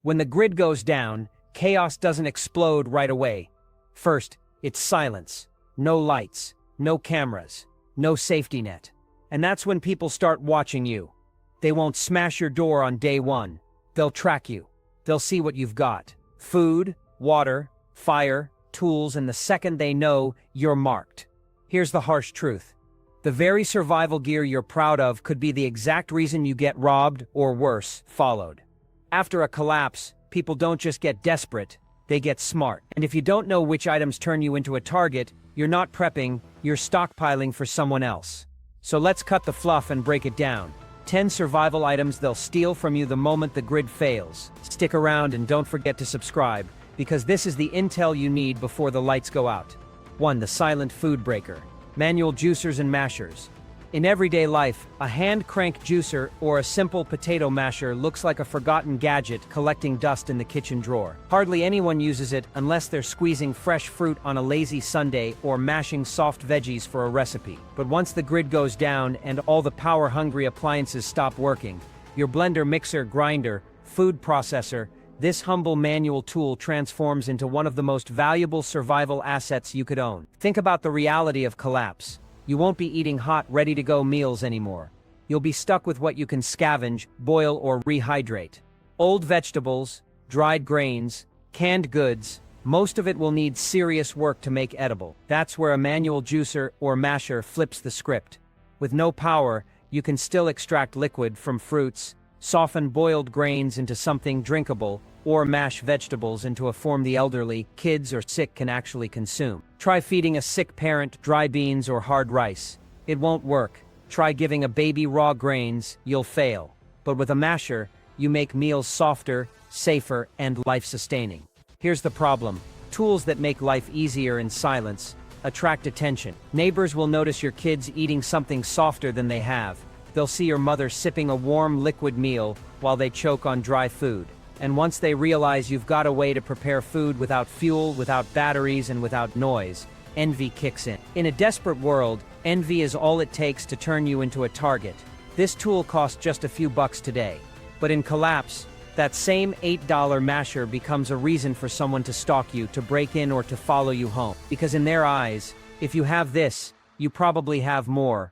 When the grid goes down, chaos doesn't explode right away. First, it's silence. No lights, no cameras, no safety net. And that's when people start watching you. They won't smash your door on day one. They'll track you. They'll see what you've got. Food, water, fire, tools, and the second they know, you're marked. Here's the harsh truth. The very survival gear you're proud of could be the exact reason you get robbed, or worse, followed. After a collapse, people don't just get desperate, they get smart. And if you don't know which items turn you into a target, you're not prepping, you're stockpiling for someone else. So let's cut the fluff and break it down. 10 survival items they'll steal from you the moment the grid fails. Stick around and don't forget to subscribe, because this is the intel you need before the lights go out. 1. The silent food breaker. Manual juicers and mashers. In everyday life, a hand-crank juicer or a simple potato masher looks like a forgotten gadget collecting dust in the kitchen drawer. Hardly anyone uses it unless they're squeezing fresh fruit on a lazy Sunday or mashing soft veggies for a recipe. But once the grid goes down and all the power-hungry appliances stop working, your blender, mixer, grinder, food processor, this humble manual tool transforms into one of the most valuable survival assets you could own. Think about the reality of collapse. You won't be eating hot, ready-to-go meals anymore. You'll be stuck with what you can scavenge, boil, or rehydrate. Old vegetables, dried grains, canned goods, most of it will need serious work to make edible. That's where a manual juicer or masher flips the script. With no power, you can still extract liquid from fruits, soften boiled grains into something drinkable, or mash vegetables into a form the elderly, kids, or sick can actually consume. Try feeding a sick parent dry beans or hard rice. It won't work. Try giving a baby raw grains, you'll fail. But with a masher, you make meals softer, safer, and life-sustaining. Here's the problem. Tools that make life easier in silence attract attention. Neighbors will notice your kids eating something softer than they have. They'll see your mother sipping a warm liquid meal while they choke on dry food. And once they realize you've got a way to prepare food without fuel, without batteries, and without noise, envy kicks in. In a desperate world, envy is all it takes to turn you into a target. This tool costs just a few bucks today. But in collapse, that same $8 masher becomes a reason for someone to stalk you, to break in, or to follow you home. Because in their eyes, if you have this, you probably have more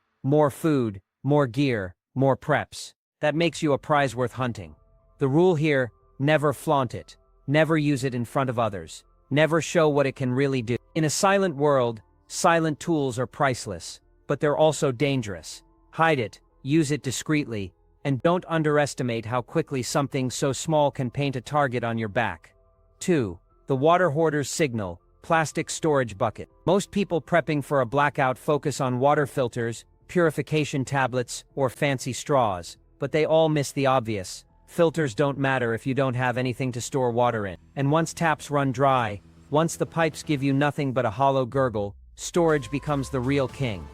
food, more gear, more preps. That makes you a prize worth hunting. The rule here: never flaunt it. Never use it in front of others. Never show what it can really do. In a silent world, silent tools are priceless, but they're also dangerous. Hide it, use it discreetly, and don't underestimate how quickly something so small can paint a target on your back. 2. The water hoarder's signal, plastic storage bucket. Most people prepping for a blackout focus on water filters, purification tablets, or fancy straws, but they all miss the obvious. Filters don't matter if you don't have anything to store water in. And once taps run dry, once the pipes give you nothing but a hollow gurgle, storage becomes the real king.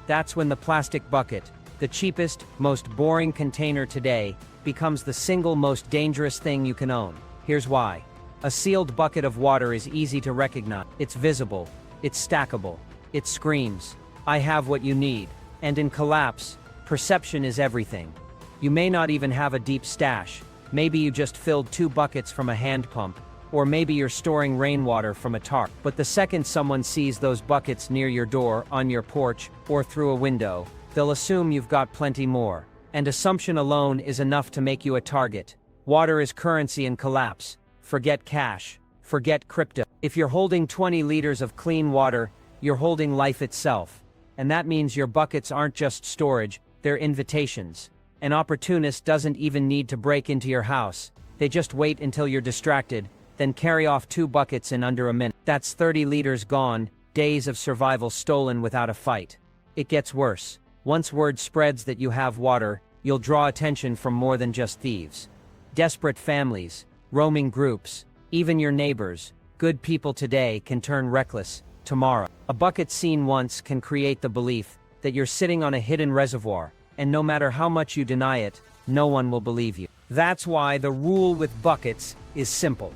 That's when the plastic bucket, the cheapest, most boring container today, becomes the single most dangerous thing you can own. Here's why. A sealed bucket of water is easy to recognize. It's visible. It's stackable. It screams, "I have what you need." And in collapse, perception is everything. You may not even have a deep stash. Maybe you just filled 2 buckets from a hand pump, or maybe you're storing rainwater from a tarp. But the second someone sees those buckets near your door, on your porch, or through a window, they'll assume you've got plenty more. And assumption alone is enough to make you a target. Water is currency in collapse. Forget cash. Forget crypto. If you're holding 20 liters of clean water, you're holding life itself. And that means your buckets aren't just storage, they're invitations. An opportunist doesn't even need to break into your house. They just wait until you're distracted, then carry off 2 buckets in under a minute. That's 30 liters gone, days of survival stolen without a fight. It gets worse. Once word spreads that you have water, you'll draw attention from more than just thieves. Desperate families, roaming groups, even your neighbors, good people today can turn reckless tomorrow. A bucket seen once can create the belief that you're sitting on a hidden reservoir, and no matter how much you deny it, no one will believe you. That's why the rule with buckets is simple.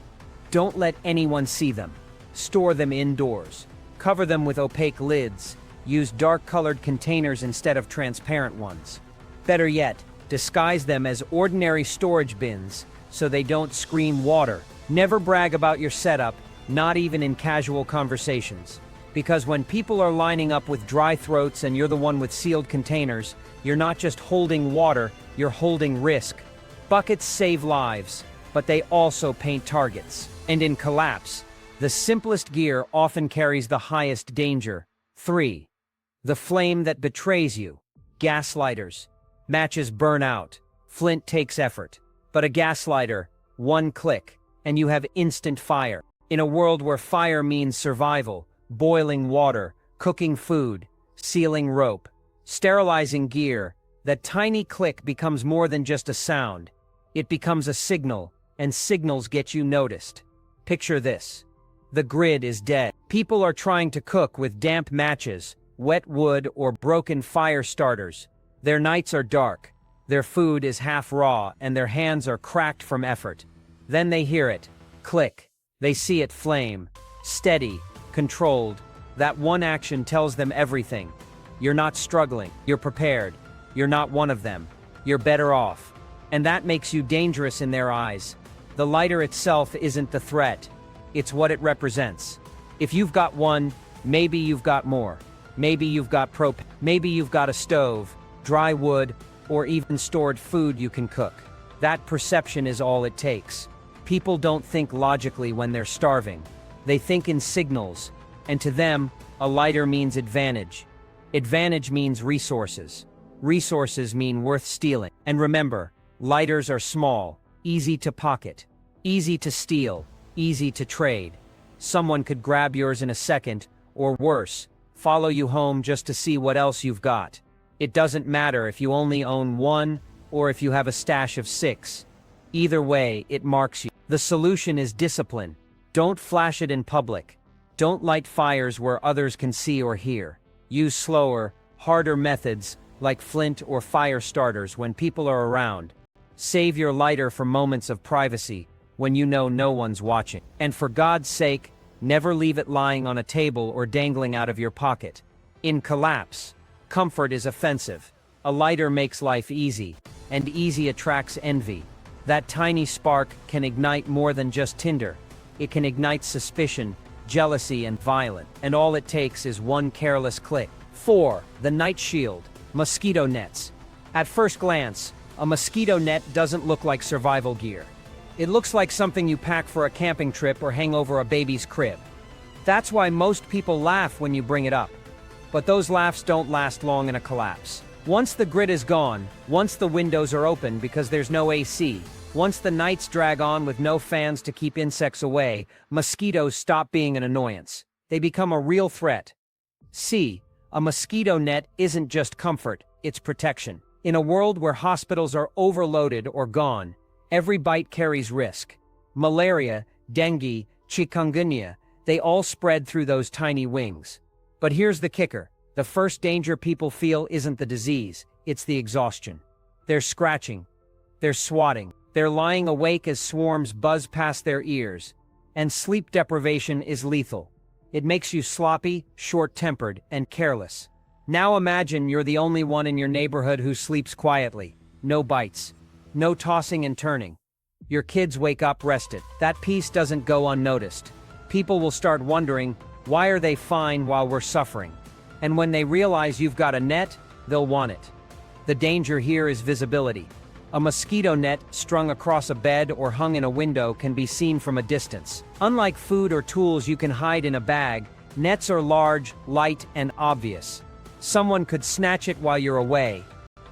Don't let anyone see them. Store them indoors. Cover them with opaque lids. Use dark-colored containers instead of transparent ones. Better yet, disguise them as ordinary storage bins, so they don't scream water. Never brag about your setup, not even in casual conversations. Because when people are lining up with dry throats and you're the one with sealed containers, you're not just holding water, you're holding risk. Buckets save lives, but they also paint targets. And in collapse, the simplest gear often carries the highest danger. 3. The flame that betrays you. Gaslighters. Matches burn out. Flint takes effort. But a gaslighter, one click, and you have instant fire. In a world where fire means survival, boiling water, cooking food, sealing rope, sterilizing gear, that tiny click becomes more than just a sound. It becomes a signal, and signals get you noticed. Picture this. The grid is dead. People are trying to cook with damp matches, wet wood, or broken fire starters. Their nights are dark. Their food is half raw, and their hands are cracked from effort. Then they hear it. Click. They see it flame. Steady. Controlled. That one action tells them everything. You're not struggling. You're prepared. You're not one of them. You're better off. And that makes you dangerous in their eyes. The lighter itself isn't the threat. It's what it represents. If you've got one, maybe you've got more. Maybe you've got propane. Maybe you've got a stove, dry wood, or even stored food you can cook. That perception is all it takes. People don't think logically when they're starving. They think in signals, and to them, a lighter means advantage. Advantage means resources. Resources mean worth stealing. And remember, lighters are small, easy to pocket, easy to steal, easy to trade. Someone could grab yours in a second, or worse, follow you home just to see what else you've got. It doesn't matter if you only own one, or if you have a stash of 6. Either way, it marks you. The solution is discipline. Don't flash it in public. Don't light fires where others can see or hear. Use slower, harder methods, like flint or fire starters when people are around. Save your lighter for moments of privacy, when you know no one's watching. And for God's sake, never leave it lying on a table or dangling out of your pocket. In collapse, comfort is offensive. A lighter makes life easy, and easy attracts envy. That tiny spark can ignite more than just tinder. It can ignite suspicion, jealousy, and violence. And all it takes is one careless click. 4. The night shield. Mosquito nets. At first glance, a mosquito net doesn't look like survival gear. It looks like something you pack for a camping trip or hang over a baby's crib. That's why most people laugh when you bring it up. But those laughs don't last long in a collapse. Once the grid is gone, once the windows are open because there's no AC, once the nights drag on with no fans to keep insects away, mosquitoes stop being an annoyance. They become a real threat. C. A mosquito net isn't just comfort, it's protection. In a world where hospitals are overloaded or gone, every bite carries risk. Malaria, dengue, chikungunya, they all spread through those tiny wings. But here's the kicker. The first danger people feel isn't the disease, it's the exhaustion. They're scratching. They're swatting. They're lying awake as swarms buzz past their ears. And sleep deprivation is lethal. It makes you sloppy, short-tempered, and careless. Now imagine you're the only one in your neighborhood who sleeps quietly. No bites. No tossing and turning. Your kids wake up rested. That peace doesn't go unnoticed. People will start wondering, why are they fine while we're suffering? And when they realize you've got a net, they'll want it. The danger here is visibility. A mosquito net strung across a bed or hung in a window can be seen from a distance. Unlike food or tools you can hide in a bag, nets are large, light, and obvious. Someone could snatch it while you're away.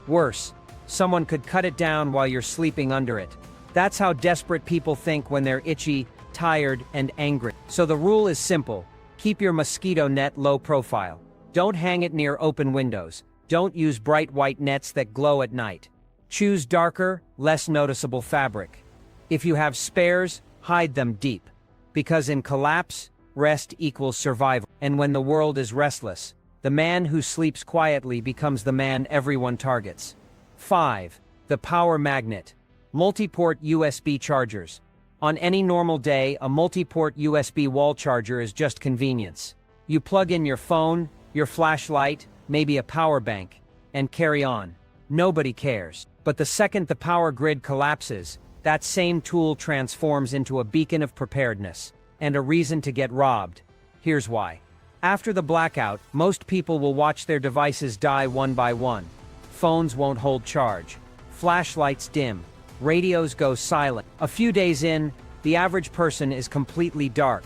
Worse, someone could cut it down while you're sleeping under it. That's how desperate people think when they're itchy, tired, and angry. So the rule is simple. Keep your mosquito net low profile. Don't hang it near open windows. Don't use bright white nets that glow at night. Choose darker, less noticeable fabric. If you have spares, hide them deep. Because in collapse, rest equals survival. And when the world is restless, the man who sleeps quietly becomes the man everyone targets. 5. The power magnet. Multi-port USB chargers. On any normal day, a multi-port USB wall charger is just convenience. You plug in your phone, your flashlight, maybe a power bank, and carry on. Nobody cares. But the second the power grid collapses, that same tool transforms into a beacon of preparedness and a reason to get robbed. Here's why. After the blackout, most people will watch their devices die one by one. Phones won't hold charge. Flashlights dim. Radios go silent. A few days in, the average person is completely dark.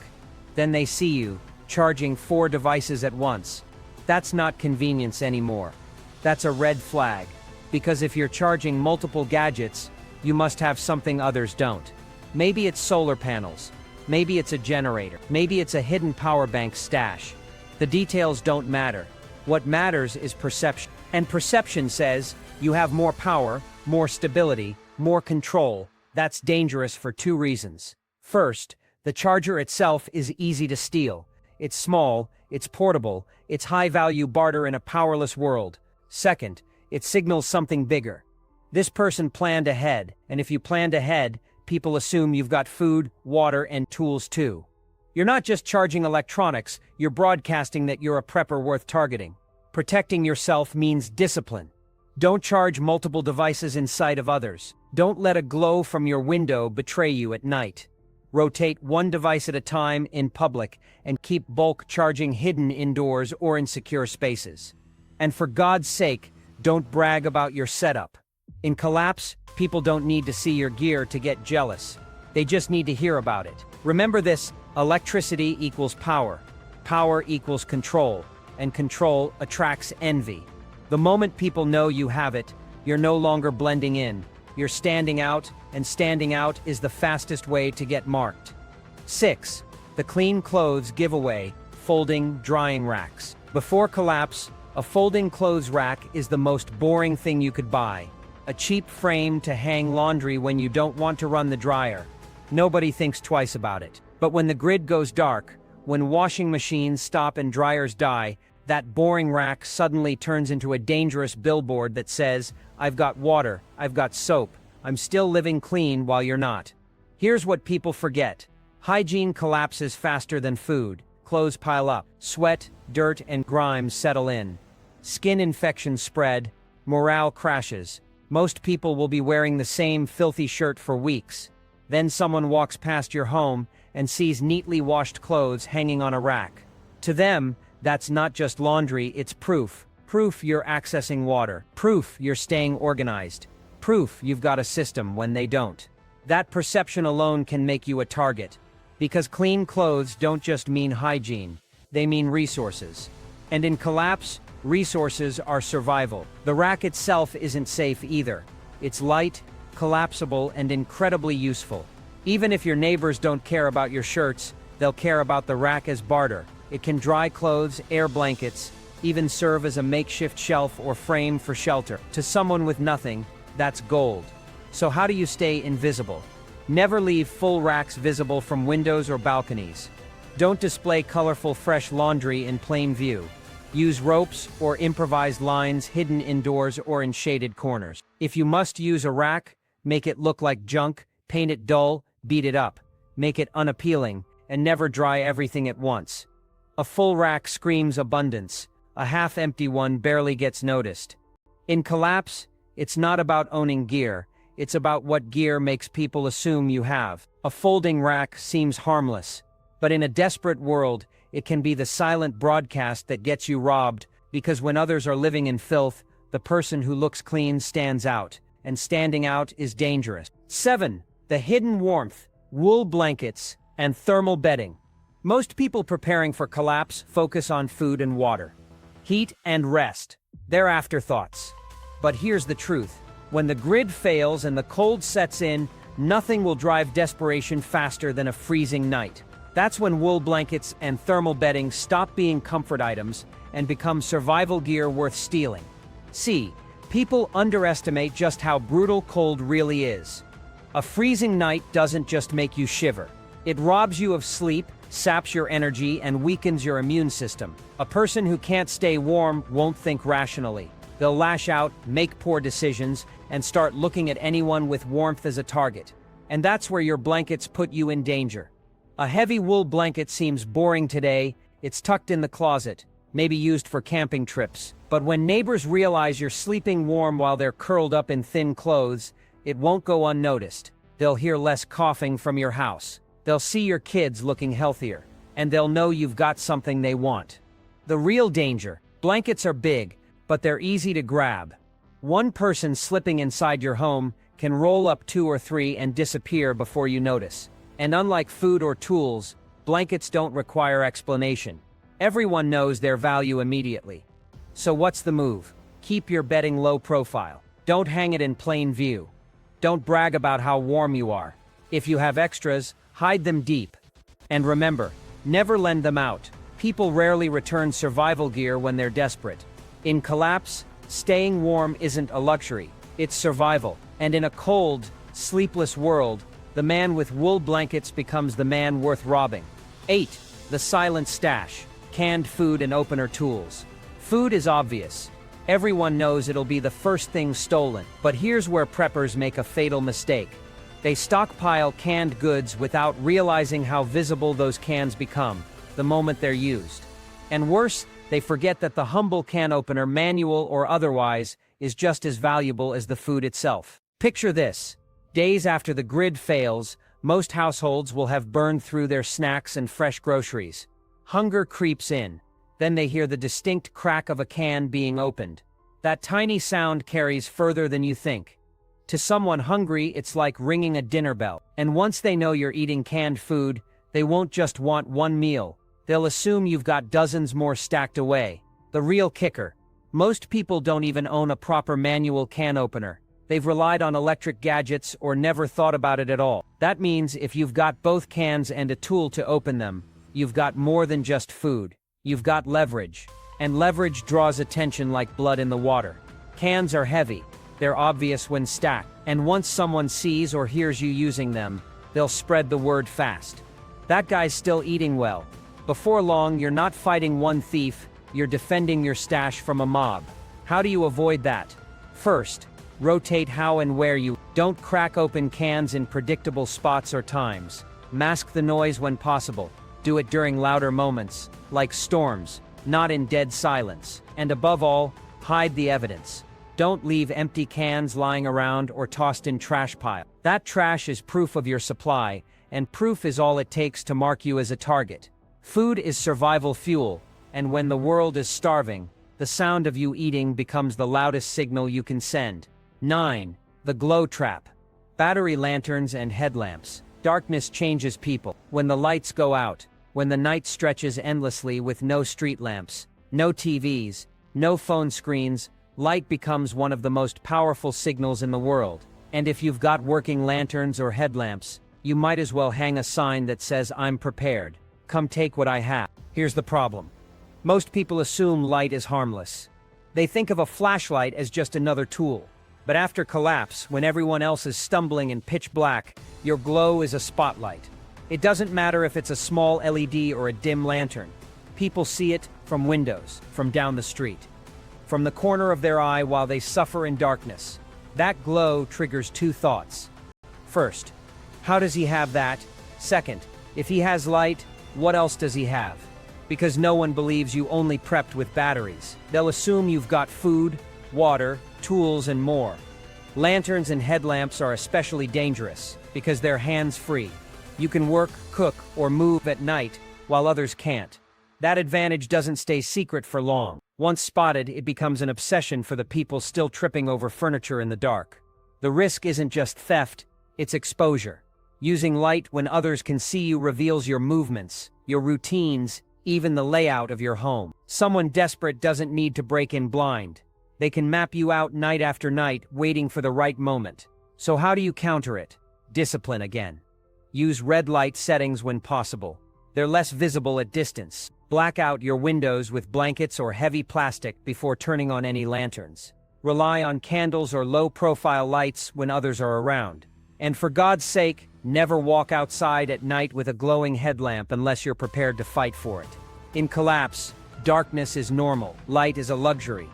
Then they see you, charging 4 devices at once. That's not convenience anymore. That's a red flag. Because if you're charging multiple gadgets, you must have something others don't. Maybe it's solar panels. Maybe it's a generator. Maybe it's a hidden power bank stash. The details don't matter. What matters is perception. And perception says, you have more power, more stability, more control. That's dangerous for 2 reasons. First, the charger itself is easy to steal. It's small, it's portable, it's high-value barter in a powerless world. Second, it signals something bigger. This person planned ahead, and if you planned ahead, people assume you've got food, water, and tools too. You're not just charging electronics, you're broadcasting that you're a prepper worth targeting. Protecting yourself means discipline. Don't charge multiple devices in sight of others. Don't let a glow from your window betray you at night. Rotate 1 device at a time in public and keep bulk charging hidden indoors or in secure spaces. And for God's sake, don't brag about your setup. In collapse, people don't need to see your gear to get jealous. They just need to hear about it. Remember this, electricity equals power. Power equals control, and control attracts envy. The moment people know you have it, you're no longer blending in. You're standing out, and standing out is the fastest way to get marked. 6. The clean clothes giveaway, folding drying racks. Before collapse, a folding clothes rack is the most boring thing you could buy. A cheap frame to hang laundry when you don't want to run the dryer. Nobody thinks twice about it. But when the grid goes dark, when washing machines stop and dryers die, that boring rack suddenly turns into a dangerous billboard that says, I've got water, I've got soap, I'm still living clean while you're not. Here's what people forget. Hygiene collapses faster than food. Clothes pile up. Sweat, dirt, and grime settle in. Skin infections spread. Morale crashes. Most people will be wearing the same filthy shirt for weeks. Then someone walks past your home and sees neatly washed clothes hanging on a rack. To them, that's not just laundry, it's proof. Proof you're accessing water. Proof you're staying organized. Proof you've got a system when they don't. That perception alone can make you a target. Because clean clothes don't just mean hygiene, they mean resources. And in collapse, resources are survival. The rack itself isn't safe either. It's light, collapsible, and incredibly useful. Even if your neighbors don't care about your shirts, they'll care about the rack as barter. It can dry clothes, air blankets, even serve as a makeshift shelf or frame for shelter. To someone with nothing, that's gold. So how do you stay invisible? Never leave full racks visible from windows or balconies. Don't display colorful fresh laundry in plain view. Use ropes or improvised lines hidden indoors or in shaded corners. If you must use a rack, make it look like junk, paint it dull, beat it up. Make it unappealing, and never dry everything at once. A full rack screams abundance. A half-empty one barely gets noticed. In collapse, it's not about owning gear. It's about what gear makes people assume you have. A folding rack seems harmless. But in a desperate world, it can be the silent broadcast that gets you robbed, because when others are living in filth, the person who looks clean stands out, and standing out is dangerous. 7. The hidden warmth, wool blankets, and thermal bedding. Most people preparing for collapse focus on food and water. Heat and rest. They're afterthoughts. But here's the truth. When the grid fails and the cold sets in, nothing will drive desperation faster than a freezing night. That's when wool blankets and thermal bedding stop being comfort items and become survival gear worth stealing. See, people underestimate just how brutal cold really is. A freezing night doesn't just make you shiver. It robs you of sleep, saps your energy, and weakens your immune system. A person who can't stay warm won't think rationally. They'll lash out, make poor decisions, and start looking at anyone with warmth as a target. And that's where your blankets put you in danger. A heavy wool blanket seems boring today. It's tucked in the closet, maybe used for camping trips. But when neighbors realize you're sleeping warm while they're curled up in thin clothes, it won't go unnoticed. They'll hear less coughing from your house. They'll see your kids looking healthier. And they'll know you've got something they want. The real danger: blankets are big, but they're easy to grab. One person slipping inside your home can roll up 2 or 3 and disappear before you notice. And unlike food or tools, blankets don't require explanation. Everyone knows their value immediately. So what's the move? Keep your bedding low profile. Don't hang it in plain view. Don't brag about how warm you are. If you have extras, hide them deep. And remember, never lend them out. People rarely return survival gear when they're desperate. In collapse, staying warm isn't a luxury, it's survival. And in a cold, sleepless world, the man with wool blankets becomes the man worth robbing. 8. The silent stash: canned food and opener tools. Food is obvious. Everyone knows it'll be the first thing stolen. But here's where preppers make a fatal mistake. They stockpile canned goods without realizing how visible those cans become the moment they're used. And worse, they forget that the humble can opener, manual or otherwise, is just as valuable as the food itself. Picture this. Days after the grid fails, most households will have burned through their snacks and fresh groceries. Hunger creeps in. Then they hear the distinct crack of a can being opened. That tiny sound carries further than you think. To someone hungry, it's like ringing a dinner bell. And once they know you're eating canned food, they won't just want one meal. They'll assume you've got dozens more stacked away. The real kicker: most people don't even own a proper manual can opener. They've relied on electric gadgets or never thought about it at all. That means if you've got both cans and a tool to open them, you've got more than just food. You've got leverage. And leverage draws attention like blood in the water. Cans are heavy. They're obvious when stacked. And once someone sees or hears you using them, they'll spread the word fast. That guy's still eating well. Before long, you're not fighting one thief, you're defending your stash from a mob. How do you avoid that? First, rotate how and where you. Don't crack open cans in predictable spots or times. Mask the noise when possible. Do it during louder moments, like storms, not in dead silence. And above all, hide the evidence. Don't leave empty cans lying around or tossed in trash pile. That trash is proof of your supply, and proof is all it takes to mark you as a target. Food is survival fuel, and when the world is starving, the sound of you eating becomes the loudest signal you can send. 9. The glow trap. Battery lanterns and headlamps. Darkness changes people. When the lights go out, when the night stretches endlessly with no street lamps, no TVs, no phone screens, light becomes one of the most powerful signals in the world. And if you've got working lanterns or headlamps, you might as well hang a sign that says, "I'm prepared. Come take what I have." Here's the problem. Most people assume light is harmless. They think of a flashlight as just another tool. But after collapse, when everyone else is stumbling in pitch black, your glow is a spotlight. It doesn't matter if it's a small LED or a dim lantern. People see it from windows, from down the street, from the corner of their eye while they suffer in darkness. That glow triggers 2 thoughts. First, how does he have that? Second, if he has light, what else does he have? Because no one believes you only prepped with batteries. They'll assume you've got food, water, tools, and more. Lanterns and headlamps are especially dangerous because they're hands-free. You can work, cook, or move at night while others can't. That advantage doesn't stay secret for long. Once spotted, it becomes an obsession for the people still tripping over furniture in the dark. The risk isn't just theft, it's exposure. Using light when others can see you reveals your movements, your routines, even the layout of your home. Someone desperate doesn't need to break in blind. They can map you out night after night, waiting for the right moment. So how do you counter it? Discipline again. Use red light settings when possible. They're less visible at distance. Black out your windows with blankets or heavy plastic before turning on any lanterns. Rely on candles or low-profile lights when others are around. And for God's sake, never walk outside at night with a glowing headlamp unless you're prepared to fight for it. In collapse, darkness is normal, light is a luxury.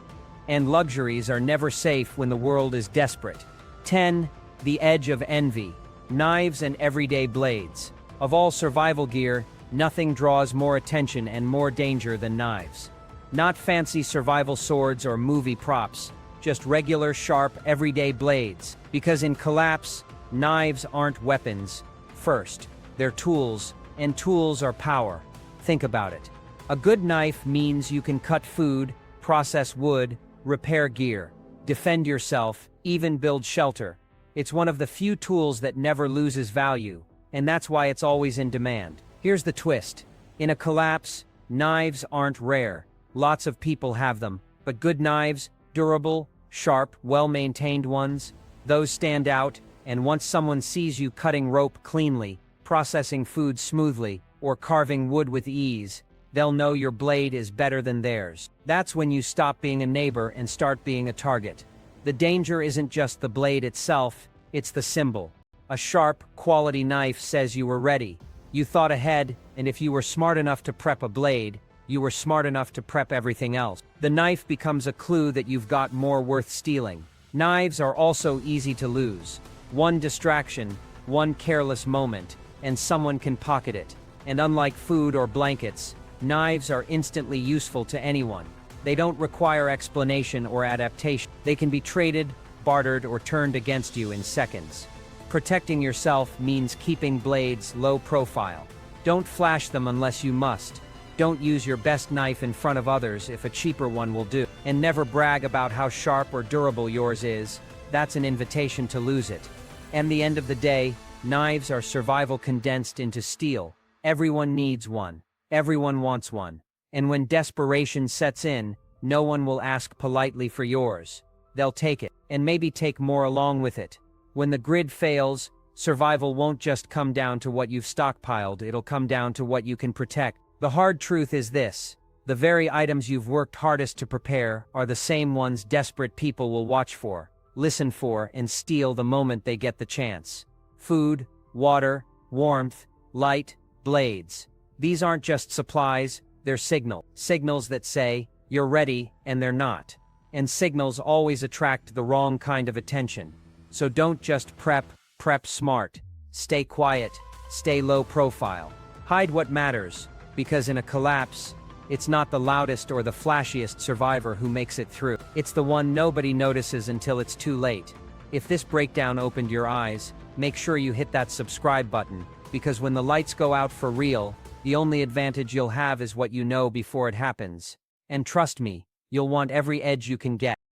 And luxuries are never safe when the world is desperate. 10. The edge of envy. Knives and everyday blades. Of all survival gear, nothing draws more attention and more danger than knives. Not fancy survival swords or movie props, just regular, sharp, everyday blades. Because in collapse, Knives aren't weapons. First, they're tools, and tools are power. Think about it. A good knife means you can cut food, process wood, repair gear, defend yourself, even build shelter. It's one of the few tools that never loses value, and that's why it's always in demand. Here's the twist. In a collapse, knives aren't rare. Lots of people have them, but good knives, durable, sharp, well-maintained ones, those stand out, and once someone sees you cutting rope cleanly, processing food smoothly, or carving wood with ease, they'll know your blade is better than theirs. That's when you stop being a neighbor and start being a target. The danger isn't just the blade itself, it's the symbol. A sharp, quality knife says you were ready. You thought ahead, and if you were smart enough to prep a blade, you were smart enough to prep everything else. The knife becomes a clue that you've got more worth stealing. Knives are also easy to lose. One distraction, one careless moment, and someone can pocket it. And unlike food or blankets, knives are instantly useful to anyone. They don't require explanation or adaptation. They can be traded, bartered, or turned against you in seconds. Protecting yourself means keeping blades low profile. Don't flash them unless you must. Don't use your best knife in front of others if a cheaper one will do. And never brag about how sharp or durable yours is. That's an invitation to lose it. And the end of the day, knives are survival condensed into steel. Everyone needs one. Everyone wants one. And when desperation sets in, no one will ask politely for yours. They'll take it, and maybe take more along with it. When the grid fails, survival won't just come down to what you've stockpiled, it'll come down to what you can protect. The hard truth is this: the very items you've worked hardest to prepare are the same ones desperate people will watch for, listen for, and steal the moment they get the chance. Food, water, warmth, light, blades. These aren't just supplies, they're signals that say, you're ready, and they're not. And signals always attract the wrong kind of attention. So don't just prep smart. Stay quiet, stay low profile. Hide what matters, because in a collapse, it's not the loudest or the flashiest survivor who makes it through. It's the one nobody notices until it's too late. If this breakdown opened your eyes, make sure you hit that subscribe button, because when the lights go out for real, the only advantage you'll have is what you know before it happens. And trust me, you'll want every edge you can get.